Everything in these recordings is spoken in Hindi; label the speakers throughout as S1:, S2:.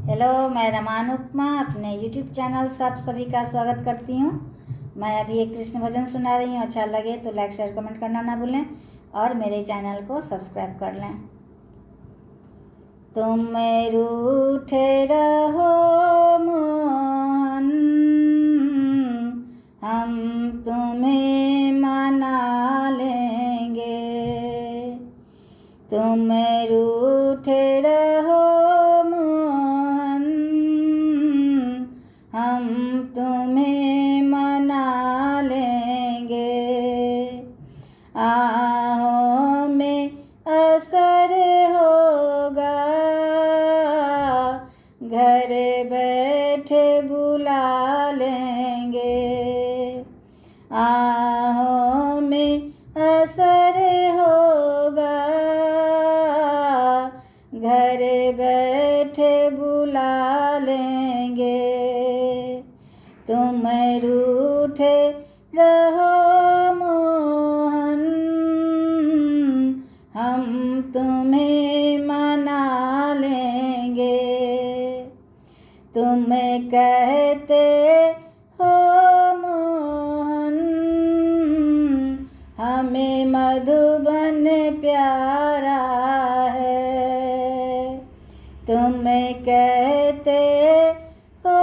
S1: हेलो, मैं रमान उपमा अपने यूट्यूब चैनल से आप सभी का स्वागत करती हूँ। मैं अभी एक कृष्ण भजन सुना रही हूँ। अच्छा लगे तो लाइक शेयर कमेंट करना ना भूलें और मेरे चैनल को सब्सक्राइब कर लें। तुम रूठे रहो मोहन, हम तुम्हें मना लेंगे। तुम रूठे रहो मोहन, हम तुम्हें मना लेंगे। आहों में असर होगा, घर बैठे बुला लेंगे। आहों में असर होगा, घर बैठे बुला लेंगे। तुम रूठे रहो मोहन, हम तुम्हें मना लेंगे। तुम कहते हो मोहन, हमें मधुबन प्यारा है। तुम कहते हो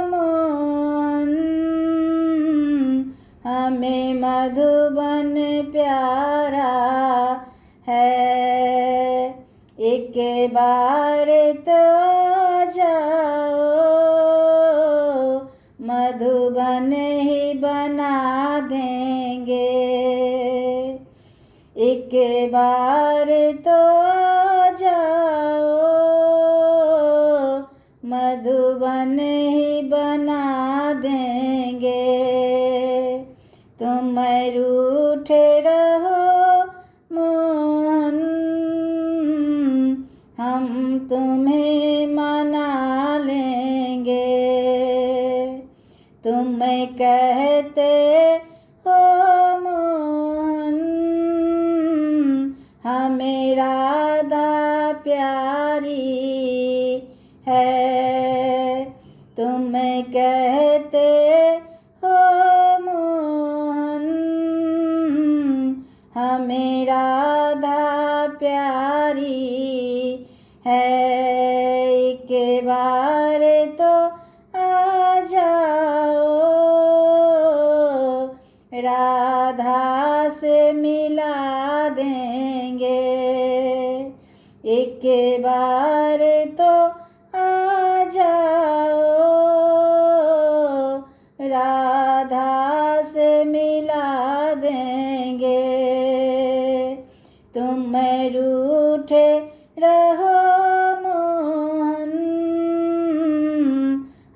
S1: मोहन, हमें मधुबन प्यारा है। एक बार तो जाओ, मधुबन ही बना देंगे। एक बार तो जाओ, मधुबन ही बना देंगे। तुम रूठे रहो मोहन, हम तुम्हें मना लेंगे। तुम कहते हो मोहन, हमें राधा प्यारी है। तुम कहते हो मोहन, हमें राधा प्यारी है। एक बार तो आ जाओ, राधा से मिला देंगे। एक बार तो आ जाओ, राधा से मिला देंगे। तुम रूठे रहो मोहन,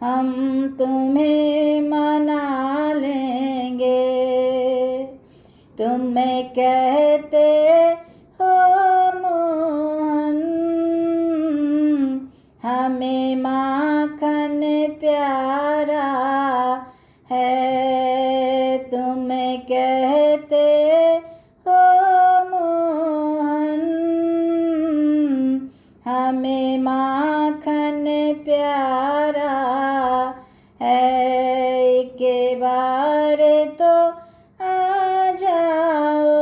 S1: हम तुम्हें मना लेंगे। तुम कहते हो मोहन, हमें माखन प्यारा है। तुम कहते हो मोहन, हमें माखन प्यारा है। एक बार तो आ जाओ,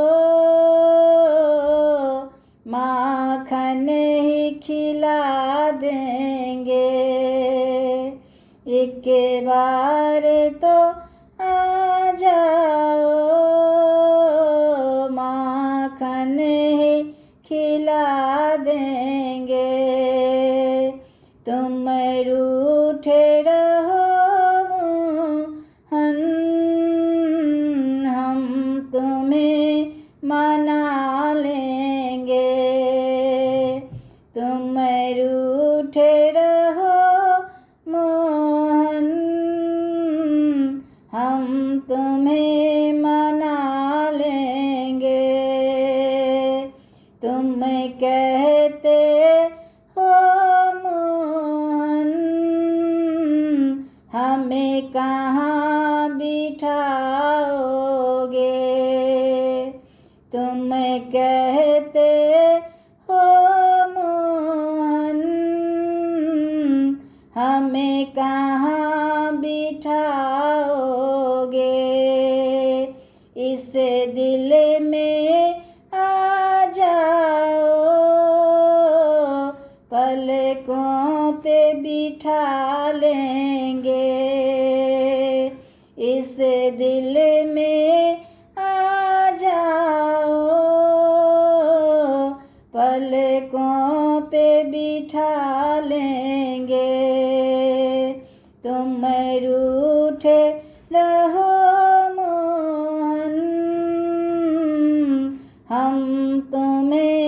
S1: माखन ही खिला देंगे। एक बार तो आ जाओ, माखन ही खिला देंगे। तुम रूठे रहो मोहन, हम तुम्हें मना लेंगे। तुम रूठे रहो मोहन, हम तुम्हें मना लेंगे। तुम कहते हो मोहन, हमें कहाँ बिठाओगे। तुम कहते हो मोहन, हमें कहाँ बिठाओगे। इस दिल में आ जाओ, पलकों पे बिठा लेंगे। इस दिल में आ जाओ, पलकों पे बिठा लेंगे। तुम रूठे रहो मोहन, हम तुम्हें